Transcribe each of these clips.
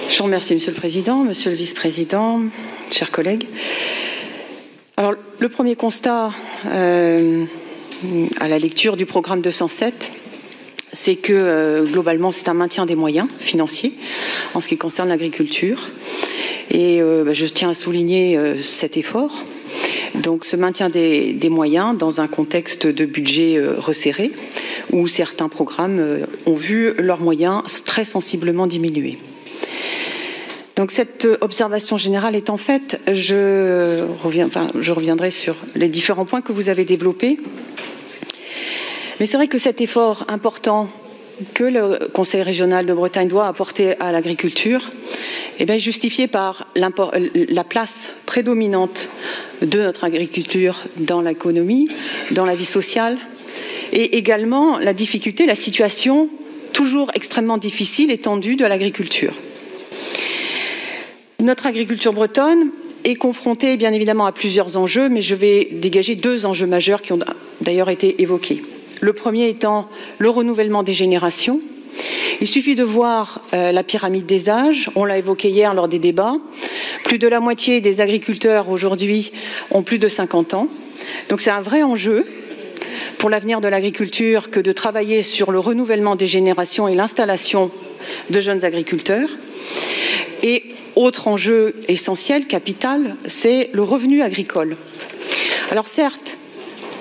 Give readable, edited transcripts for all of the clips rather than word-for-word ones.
Je vous remercie, Monsieur le Président, Monsieur le Vice-président, chers collègues. Alors, le premier constat à la lecture du programme 207, c'est que globalement, c'est un maintien des moyens financiers en ce qui concerne l'agriculture. Et je tiens à souligner cet effort. Donc, ce maintien des moyens dans un contexte de budget resserré, où certains programmes ont vu leurs moyens très sensiblement diminuer. Donc cette observation générale étant faite, je reviendrai sur les différents points que vous avez développés. Mais c'est vrai que cet effort important que le Conseil régional de Bretagne doit apporter à l'agriculture est justifié par la place prédominante de notre agriculture dans l'économie, dans la vie sociale, et également la difficulté, la situation toujours extrêmement difficile et tendue de l'agriculture. Notre agriculture bretonne est confrontée bien évidemment à plusieurs enjeux, mais je vais dégager deux enjeux majeurs qui ont d'ailleurs été évoqués. Le premier étant le renouvellement des générations. Il suffit de voir la pyramide des âges, on l'a évoqué hier lors des débats. Plus de la moitié des agriculteurs aujourd'hui ont plus de 50 ans. Donc c'est un vrai enjeu pour l'avenir de l'agriculture que de travailler sur le renouvellement des générations et l'installation de jeunes agriculteurs. Et autre enjeu essentiel, capital, c'est le revenu agricole. Alors certes,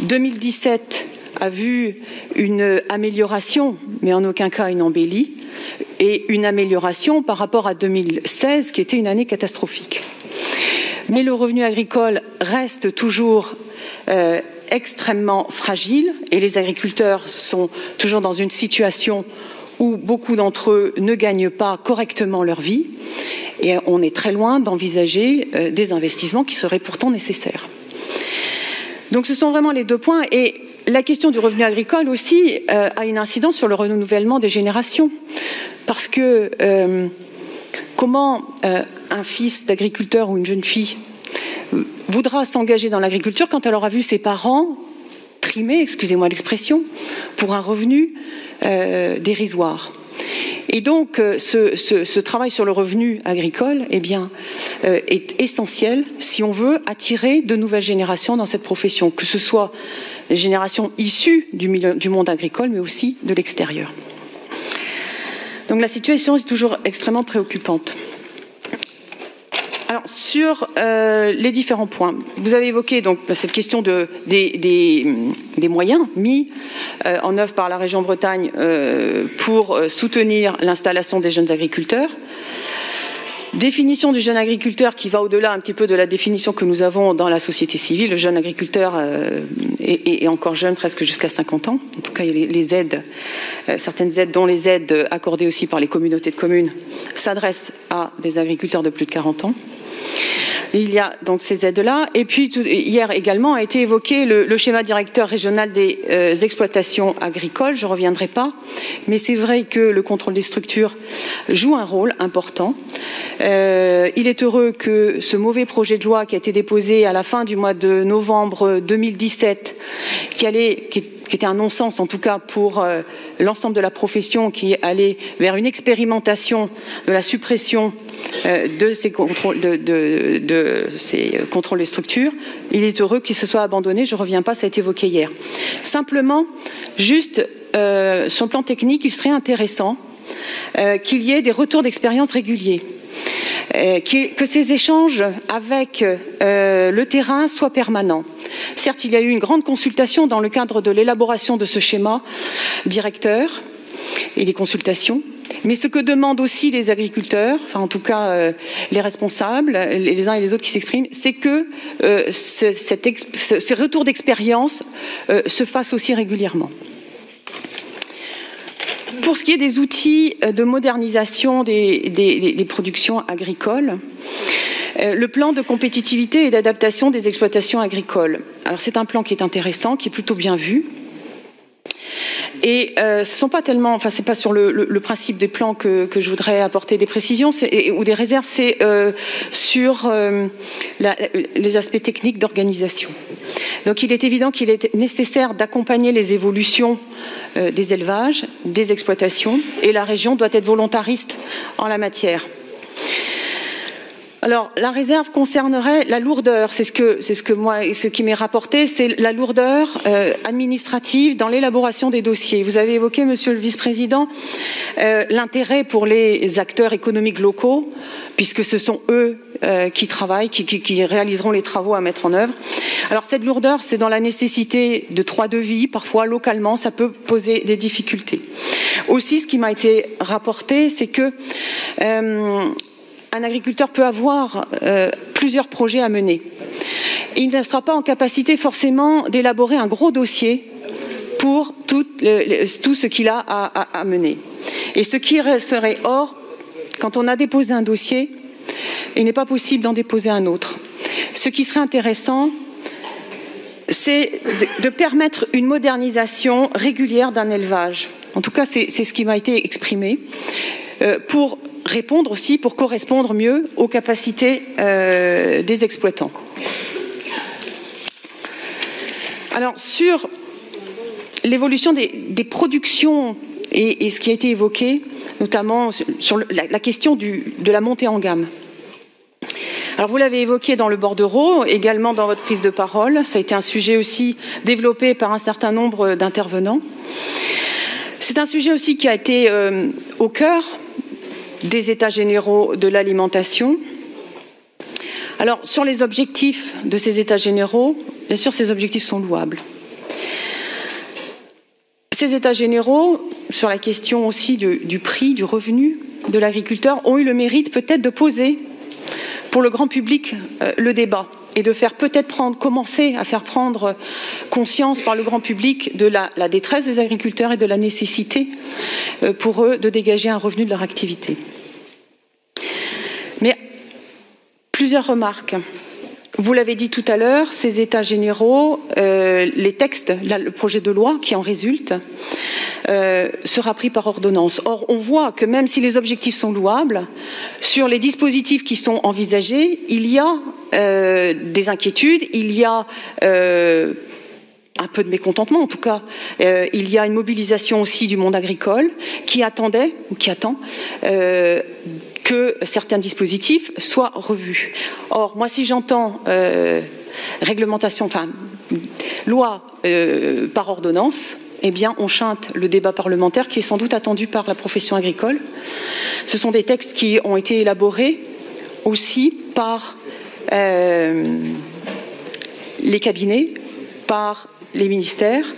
2017 a vu une amélioration, mais en aucun cas une embellie, et une amélioration par rapport à 2016, qui était une année catastrophique. Mais le revenu agricole reste toujours extrêmement fragile, et les agriculteurs sont toujours dans une situation où beaucoup d'entre eux ne gagnent pas correctement leur vie. Et on est très loin d'envisager des investissements qui seraient pourtant nécessaires. Donc ce sont vraiment les deux points. Et la question du revenu agricole aussi a une incidence sur le renouvellement des générations. Parce que comment un fils d'agriculteur ou une jeune fille voudra s'engager dans l'agriculture quand elle aura vu ses parents trimer, excusez-moi l'expression, pour un revenu dérisoire. Et donc, ce travail sur le revenu agricole est essentiel si on veut attirer de nouvelles générations dans cette profession, que ce soit les générations issues du monde agricole, mais aussi de l'extérieur. Donc la situation est toujours extrêmement préoccupante. Alors, sur les différents points, vous avez évoqué donc cette question des moyens mis en œuvre par la région Bretagne pour soutenir l'installation des jeunes agriculteurs. Définition du jeune agriculteur qui va au-delà un petit peu de la définition que nous avons dans la société civile. Le jeune agriculteur est encore jeune, presque jusqu'à 50 ans. En tout cas, il y a les aides, certaines aides, dont les aides accordées aussi par les communautés de communes, s'adressent à des agriculteurs de plus de 40 ans. Il y a donc ces aides-là. Et puis, hier également a été évoqué le schéma directeur régional des exploitations agricoles. Je ne reviendrai pas, mais c'est vrai que le contrôle des structures joue un rôle important. Il est heureux que ce mauvais projet de loi qui a été déposé à la fin du mois de novembre 2017, qui était un non-sens en tout cas pour l'ensemble de la profession, qui allait vers une expérimentation de la suppression de ces contrôles des structures. Il est heureux qu'il se soit abandonné, je ne reviens pas, ça a été évoqué hier. Simplement, juste sur le plan technique, il serait intéressant qu'il y ait des retours d'expérience réguliers. Que ces échanges avec le terrain soient permanents. Certes, il y a eu une grande consultation dans le cadre de l'élaboration de ce schéma directeur et des consultations, mais ce que demandent aussi les agriculteurs, enfin en tout cas les responsables, les uns et les autres qui s'expriment, c'est que ces retours d'expérience se fassent aussi régulièrement. Pour ce qui est des outils de modernisation des productions agricoles, le plan de compétitivité et d'adaptation des exploitations agricoles. Alors c'est un plan qui est intéressant, qui est plutôt bien vu. Et ce sont pas tellement, enfin c'est pas sur le principe des plans que je voudrais apporter des précisions ou des réserves, c'est sur les aspects techniques d'organisation. Donc il est évident qu'il est nécessaire d'accompagner les évolutions des élevages, des exploitations, et la région doit être volontariste en la matière. Alors, la réserve concernerait la lourdeur. C'est ce qui m'est rapporté, c'est la lourdeur administrative dans l'élaboration des dossiers. Vous avez évoqué, Monsieur le Vice-président, l'intérêt pour les acteurs économiques locaux, puisque ce sont eux qui travaillent, qui réaliseront les travaux à mettre en œuvre. Alors, cette lourdeur, c'est dans la nécessité de 3 devis. Parfois, localement, ça peut poser des difficultés. Aussi, ce qui m'a été rapporté, c'est que un agriculteur peut avoir plusieurs projets à mener. Il ne sera pas en capacité forcément d'élaborer un gros dossier pour tout ce qu'il a à mener. Et ce qui serait hors, quand on a déposé un dossier, il n'est pas possible d'en déposer un autre. Ce qui serait intéressant, c'est de permettre une modernisation régulière d'un élevage. En tout cas, c'est ce qui m'a été exprimé, pour répondre aussi, pour correspondre mieux aux capacités des exploitants. Alors, sur l'évolution des productions et ce qui a été évoqué, notamment sur la question de la montée en gamme. Alors, vous l'avez évoqué dans le bordereau, également dans votre prise de parole. Ça a été un sujet aussi développé par un certain nombre d'intervenants. C'est un sujet aussi qui a été au cœur des États généraux de l'alimentation. Alors, sur les objectifs de ces États généraux, bien sûr, ces objectifs sont louables. Ces États généraux, sur la question aussi du prix, du revenu de l'agriculteur, ont eu le mérite peut-être de poser pour le grand public le débat et de faire commencer à faire prendre conscience par le grand public de la détresse des agriculteurs et de la nécessité pour eux de dégager un revenu de leur activité. Mais plusieurs remarques. Vous l'avez dit tout à l'heure, ces États généraux, les textes, le projet de loi qui en résulte, sera pris par ordonnance. Or, on voit que même si les objectifs sont louables, sur les dispositifs qui sont envisagés, il y a des inquiétudes, il y a un peu de mécontentement en tout cas. Il y a une mobilisation aussi du monde agricole qui attendait, ou qui attend, que certains dispositifs soient revus. Or, moi, si j'entends réglementation, enfin, loi par ordonnance, eh bien, on chante le débat parlementaire qui est sans doute attendu par la profession agricole. Ce sont des textes qui ont été élaborés aussi par les cabinets, par les ministères,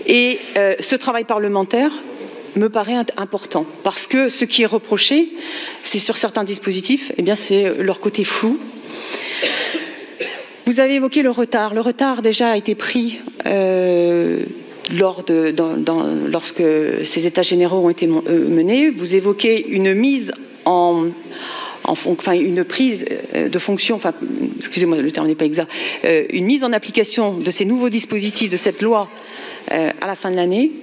et ce travail parlementaire me paraît important, parce que ce qui est reproché, c'est sur certains dispositifs, eh bien c'est leur côté flou. Vous avez évoqué le retard. Le retard déjà a été pris lorsque ces États généraux ont été menés. Vous évoquez une mise une prise de fonction, excusez-moi, le terme n'est pas exact, une mise en application de ces nouveaux dispositifs, de cette loi à la fin de l'année.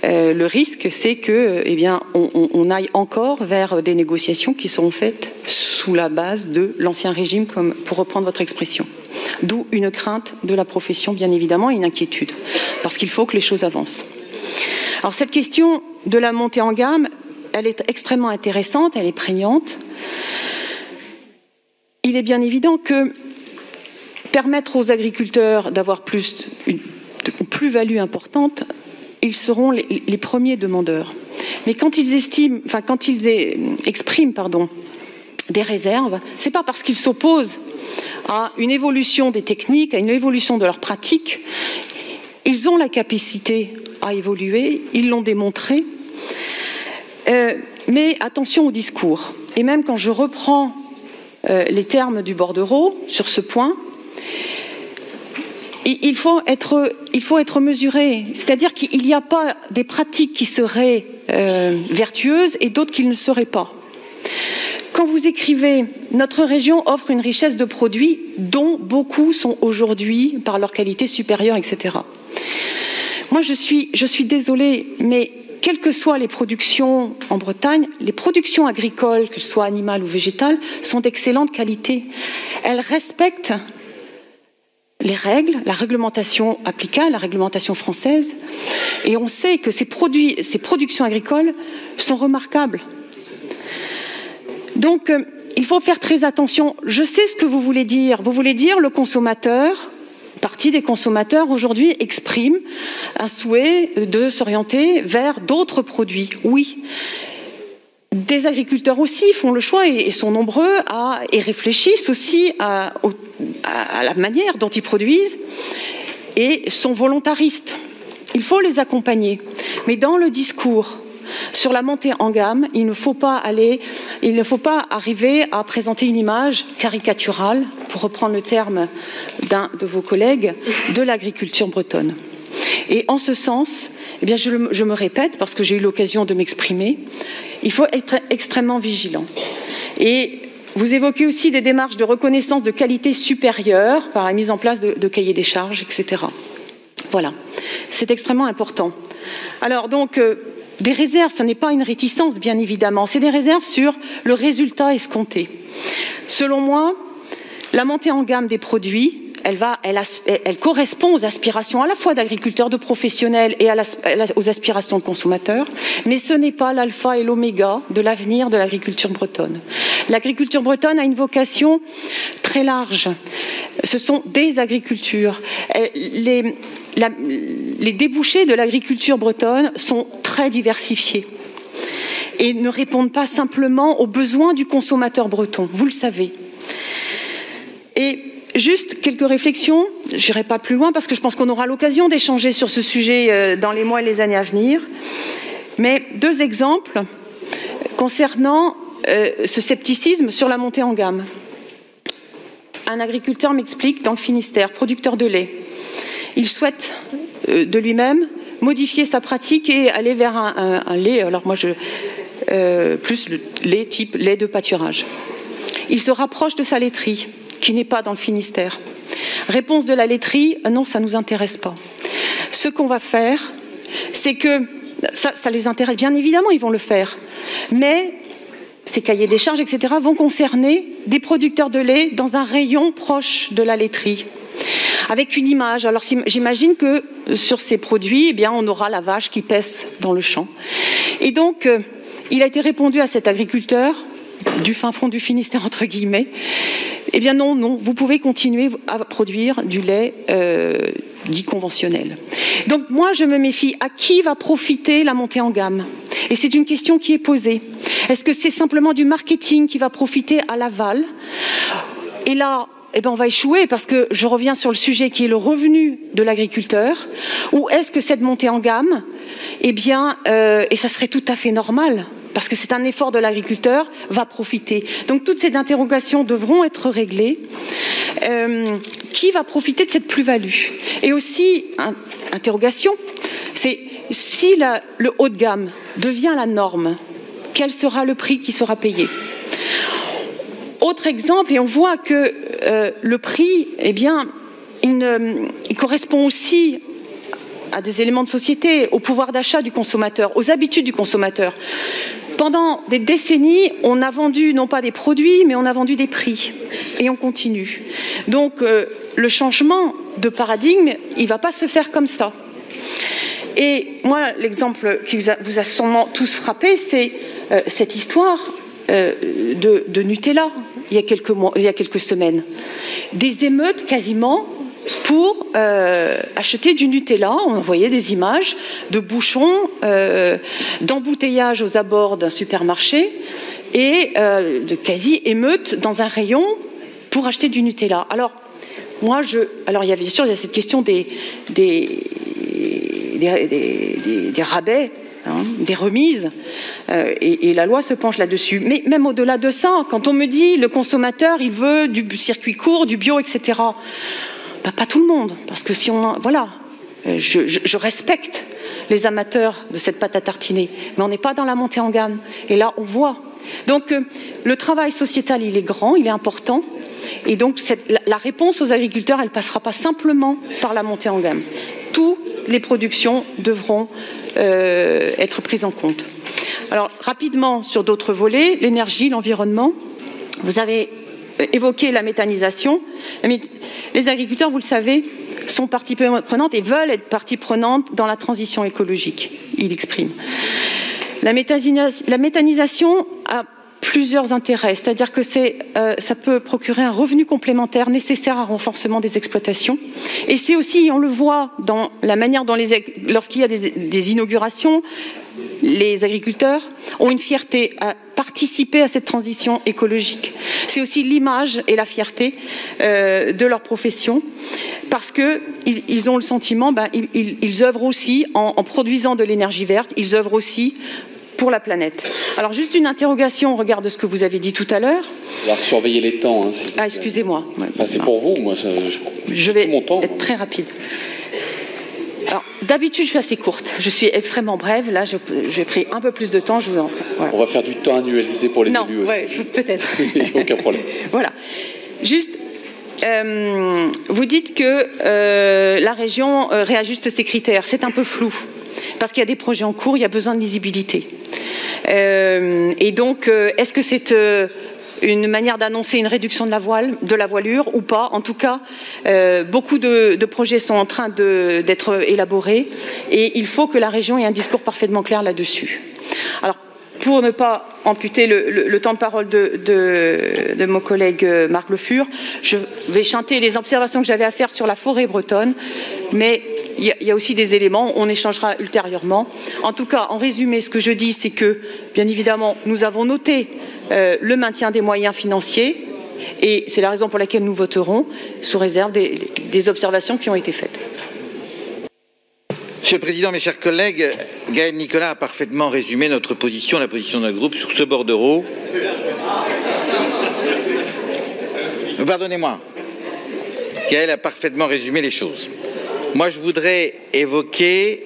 Le risque, c'est que, eh bien, on aille encore vers des négociations qui seront faites sous la base de l'ancien régime, comme pour reprendre votre expression. D'où une crainte de la profession, bien évidemment, et une inquiétude, parce qu'il faut que les choses avancent. Alors, cette question de la montée en gamme, elle est extrêmement intéressante, elle est prégnante. Il est bien évident que permettre aux agriculteurs d'avoir une plus-value importante, ils seront les premiers demandeurs. Mais quand ils expriment des réserves, ce n'est pas parce qu'ils s'opposent à une évolution des techniques, à une évolution de leurs pratiques. Ils ont la capacité à évoluer, ils l'ont démontré. Mais attention au discours. Et même quand je reprends les termes du bordereau sur ce point, il faut être mesuré. C'est-à-dire qu'il n'y a pas des pratiques qui seraient vertueuses et d'autres qui ne le seraient pas. Quand vous écrivez « Notre région offre une richesse de produits dont beaucoup sont aujourd'hui, par leur qualité supérieure, etc. » Moi, je suis désolée, mais quelles que soient les productions en Bretagne, les productions agricoles, qu'elles soient animales ou végétales, sont d'excellente qualité. Elles respectent les règles, la réglementation applicable, la réglementation française. Et on sait que ces productions agricoles sont remarquables. Donc, il faut faire très attention. Je sais ce que vous voulez dire. Vous voulez dire le consommateur, partie des consommateurs aujourd'hui exprime un souhait de s'orienter vers d'autres produits. Oui. Des agriculteurs aussi font le choix et sont nombreux et réfléchissent aussi à la manière dont ils produisent et sont volontaristes. Il faut les accompagner. Mais dans le discours sur la montée en gamme, il ne faut pas arriver à présenter une image caricaturale, pour reprendre le terme d'un de vos collègues, de l'agriculture bretonne. Et en ce sens, eh bien, je me répète, parce que j'ai eu l'occasion de m'exprimer, il faut être extrêmement vigilant. Et vous évoquez aussi des démarches de reconnaissance de qualité supérieure par la mise en place de cahiers des charges, etc. Voilà, c'est extrêmement important. Alors donc, des réserves, ce n'est pas une réticence, bien évidemment, c'est des réserves sur le résultat escompté. Selon moi, la montée en gamme des produits, elle correspond aux aspirations à la fois d'agriculteurs, de professionnels et aux aspirations de consommateurs, mais ce n'est pas l'alpha et l'oméga de l'avenir de l'agriculture bretonne. L'agriculture bretonne a une vocation très large. Ce sont des agricultures. Les débouchés de l'agriculture bretonne sont très diversifiés et ne répondent pas simplement aux besoins du consommateur breton, vous le savez. Et juste quelques réflexions, je n'irai pas plus loin parce que je pense qu'on aura l'occasion d'échanger sur ce sujet dans les mois et les années à venir. Mais 2 exemples concernant ce scepticisme sur la montée en gamme. Un agriculteur m'explique dans le Finistère, producteur de lait. Il souhaite de lui-même modifier sa pratique et aller vers un lait, alors moi plus le lait type lait de pâturage. Il se rapproche de sa laiterie, qui n'est pas dans le Finistère. Réponse de la laiterie, non, ça ne nous intéresse pas. Ce qu'on va faire, c'est que, ça les intéresse, bien évidemment, ils vont le faire, mais ces cahiers des charges, etc., vont concerner des producteurs de lait dans un rayon proche de la laiterie, avec une image. Alors j'imagine que sur ces produits, eh bien, on aura la vache qui paisse dans le champ. Et donc, il a été répondu à cet agriculteur, du fin fond du Finistère, entre guillemets, eh bien non, vous pouvez continuer à produire du lait dit conventionnel. Donc moi, je me méfie. À qui va profiter la montée en gamme? Et c'est une question qui est posée. Est-ce que c'est simplement du marketing qui va profiter à l'aval? Et là, eh bien, on va échouer parce que je reviens sur le sujet qui est le revenu de l'agriculteur. Ou est-ce que cette montée en gamme, eh bien, et ça serait tout à fait normal, parce que c'est un effort de l'agriculteur, va profiter. Donc toutes ces interrogations devront être réglées. Qui va profiter de cette plus-value? Et aussi, interrogation, c'est si le haut de gamme devient la norme, quel sera le prix qui sera payé? Autre exemple, et on voit que le prix, eh bien, il correspond aussi à des éléments de société, au pouvoir d'achat du consommateur, aux habitudes du consommateur. Pendant des décennies, on a vendu non pas des produits, mais on a vendu des prix. Et on continue. Donc, le changement de paradigme, il ne va pas se faire comme ça. Et moi, l'exemple qui vous a sûrement tous frappé, c'est cette histoire de Nutella, il y a quelques semaines. Des émeutes quasiment pour acheter du Nutella. On envoyait des images de bouchons, d'embouteillages aux abords d'un supermarché et de quasi-émeutes dans un rayon pour acheter du Nutella. Alors, il y a bien sûr cette question des rabais, hein, des remises, et la loi se penche là-dessus. Mais même au-delà de ça, quand on me dit le consommateur, il veut du circuit court, du bio, etc., pas tout le monde, parce que si on... Voilà, je respecte les amateurs de cette pâte à tartiner, mais on n'est pas dans la montée en gamme. Et là, on voit. Donc, le travail sociétal, il est grand, il est important. Et donc, la réponse aux agriculteurs, elle ne passera pas simplement par la montée en gamme. Toutes les productions devront être prises en compte. Alors, rapidement, sur d'autres volets, l'énergie, l'environnement. Vous avez évoqué la méthanisation. Les agriculteurs, vous le savez, sont partie prenante et veulent être partie prenante dans la transition écologique. Ils l'expriment. La méthanisation a plusieurs intérêts, c'est-à-dire que ça peut procurer un revenu complémentaire nécessaire à un renforcement des exploitations. Et c'est aussi, on le voit dans la manière dont lorsqu'il y a des inaugurations, les agriculteurs ont une fierté à participer à cette transition écologique. C'est aussi l'image et la fierté de leur profession, parce qu'ils ont le sentiment, ils œuvrent aussi, en produisant de l'énergie verte, ils œuvrent aussi pour la planète. Alors juste une interrogation au regard de ce que vous avez dit tout à l'heure. On va surveiller les temps. Hein, excusez-moi. Ouais. C'est pour vous, moi. Je vais être très rapide. Alors, d'habitude, je suis assez courte. Je suis extrêmement brève. Là, j'ai pris un peu plus de temps. Voilà. On va faire du temps annualisé pour les élus aussi. Ouais, peut-être. Il n'y a aucun problème. Voilà. Juste, vous dites que la région réajuste ses critères. C'est un peu flou. Parce qu'il y a des projets en cours, il y a besoin de lisibilité. Et donc, est-ce que c'est une manière d'annoncer une réduction de la voilure ou pas? En tout cas, beaucoup de projets sont en train d'être élaborés et il faut que la région ait un discours parfaitement clair là-dessus. Alors, pour ne pas amputer le temps de parole de mon collègue Marc Le Fur, je vais chanter les observations que j'avais à faire sur la forêt bretonne, mais il y a aussi des éléments, on échangera ultérieurement. En tout cas, en résumé, ce que je dis, c'est que, bien évidemment, nous avons noté le maintien des moyens financiers et c'est la raison pour laquelle nous voterons, sous réserve des observations qui ont été faites. Monsieur le Président, mes chers collègues, Gaël Nicolas a parfaitement résumé notre position, la position de notre groupe sur ce bordereau. Pardonnez-moi. Gaël a parfaitement résumé les choses. Moi, je voudrais évoquer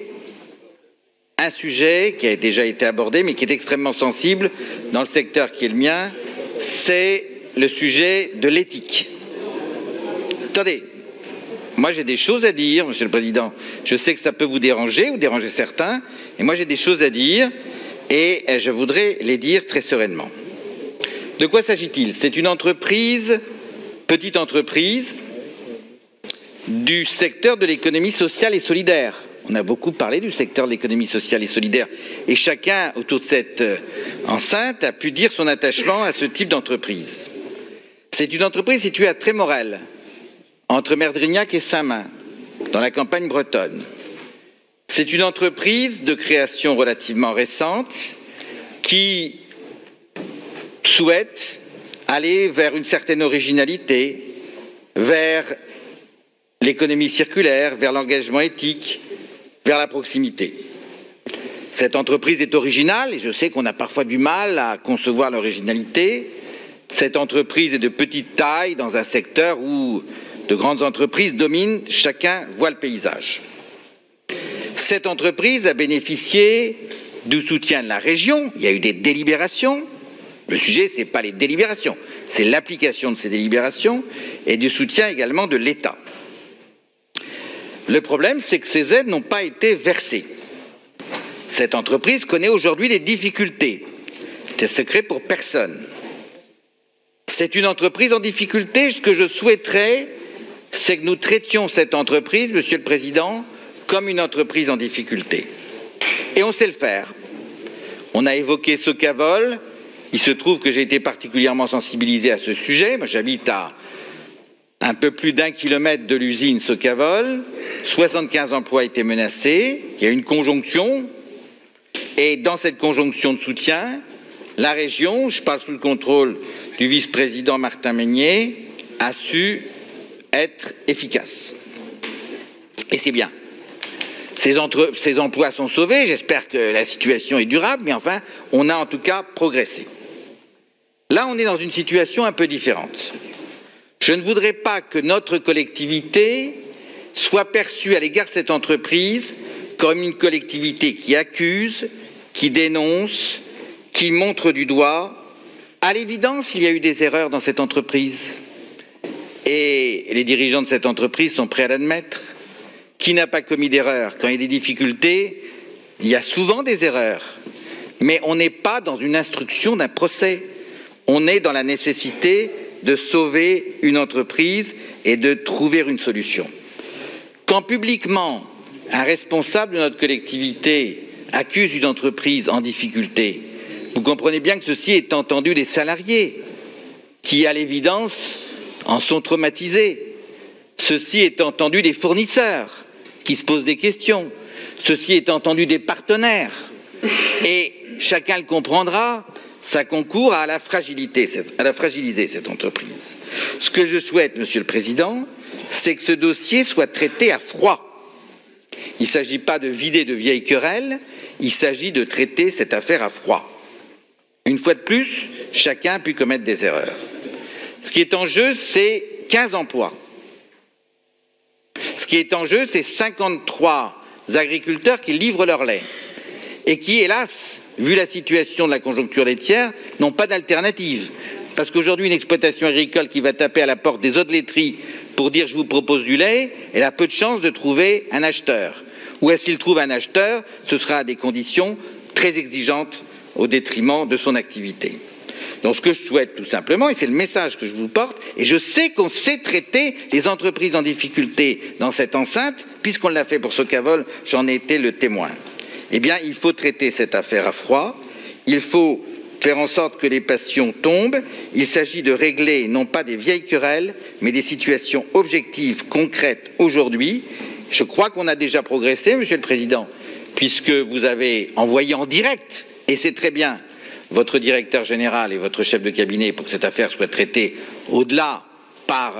un sujet qui a déjà été abordé, mais qui est extrêmement sensible dans le secteur qui est le mien, c'est le sujet de l'éthique. Attendez, moi j'ai des choses à dire, Monsieur le Président. Je sais que ça peut vous déranger ou déranger certains, et moi j'ai des choses à dire, et je voudrais les dire très sereinement. De quoi s'agit-il? C'est une entreprise, petite entreprise, du secteur de l'économie sociale et solidaire. On a beaucoup parlé du secteur de l'économie sociale et solidaire. Et chacun, autour de cette enceinte, a pu dire son attachement à ce type d'entreprise. C'est une entreprise située à Trémorel, entre Merdrignac et Saint-Main, dans la campagne bretonne. C'est une entreprise de création relativement récente qui souhaite aller vers une certaine originalité, vers l'économie circulaire, vers l'engagement éthique, vers la proximité. Cette entreprise est originale et je sais qu'on a parfois du mal à concevoir l'originalité. Cette entreprise est de petite taille dans un secteur où de grandes entreprises dominent, chacun voit le paysage. Cette entreprise a bénéficié du soutien de la région, il y a eu des délibérations. Le sujet, ce n'est pas les délibérations, c'est l'application de ces délibérations et du soutien également de l'État. Le problème, c'est que ces aides n'ont pas été versées. Cette entreprise connaît aujourd'hui des difficultés. C'est secret pour personne. C'est une entreprise en difficulté. Ce que je souhaiterais, c'est que nous traitions cette entreprise, Monsieur le Président, comme une entreprise en difficulté. Et on sait le faire. On a évoqué Socavol. Il se trouve que j'ai été particulièrement sensibilisé à ce sujet. Moi, j'habite à un peu plus d'1 kilomètre de l'usine Socavol, 75 emplois étaient menacés, il y a une conjonction, et dans cette conjonction de soutien, la région, je parle sous le contrôle du vice-président Martin Meignet, a su être efficace. Et c'est bien. Ces emplois sont sauvés, j'espère que la situation est durable, mais enfin, on a en tout cas progressé. Là, on est dans une situation un peu différente. Je ne voudrais pas que notre collectivité soit perçue à l'égard de cette entreprise comme une collectivité qui accuse, qui dénonce, qui montre du doigt. À l'évidence, il y a eu des erreurs dans cette entreprise. Et les dirigeants de cette entreprise sont prêts à l'admettre. Qui n'a pas commis d'erreur? Quand il y a des difficultés, il y a souvent des erreurs. Mais on n'est pas dans une instruction d'un procès. On est dans la nécessité de sauver une entreprise et de trouver une solution. Quand publiquement un responsable de notre collectivité accuse une entreprise en difficulté, Vous comprenez bien que ceci est entendu des salariés qui, à l'évidence, en sont traumatisés. Ceci est entendu des fournisseurs qui se posent des questions. Ceci est entendu des partenaires. Et chacun le comprendra, ça concourt à la fragiliser cette entreprise. Ce que je souhaite, Monsieur le Président, c'est que ce dossier soit traité à froid. Il ne s'agit pas de vider de vieilles querelles, il s'agit de traiter cette affaire à froid. Une fois de plus, chacun a pu commettre des erreurs. Ce qui est en jeu, c'est 15 emplois. Ce qui est en jeu, c'est 53 agriculteurs qui livrent leur lait et qui, hélas, vu la situation de la conjoncture laitière, n'ont pas d'alternative. Parce qu'aujourd'hui, une exploitation agricole qui va taper à la porte des eaux de laiterie pour dire « je vous propose du lait », elle a peu de chances de trouver un acheteur. Ou s'il trouve un acheteur, ce sera à des conditions très exigeantes au détriment de son activité. Donc ce que je souhaite tout simplement, et c'est le message que je vous porte, et je sais qu'on sait traiter les entreprises en difficulté dans cette enceinte, puisqu'on l'a fait pour Socavol, j'en ai été le témoin. Eh bien, il faut traiter cette affaire à froid, il faut faire en sorte que les passions tombent, il s'agit de régler non pas des vieilles querelles, mais des situations objectives, concrètes aujourd'hui. Je crois qu'on a déjà progressé, Monsieur le Président, puisque vous avez envoyé en direct, et c'est très bien, votre directeur général et votre chef de cabinet pour que cette affaire soit traitée au-delà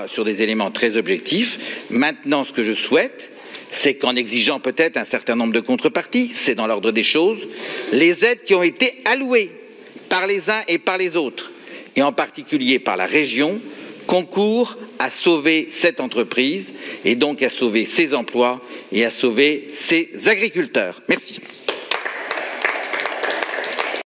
sur des éléments très objectifs. Maintenant, ce que je souhaite, c'est qu'en exigeant peut-être un certain nombre de contreparties, c'est dans l'ordre des choses, les aides qui ont été allouées par les uns et par les autres, et en particulier par la région, concourent à sauver cette entreprise et donc à sauver ses emplois et à sauver ses agriculteurs. Merci.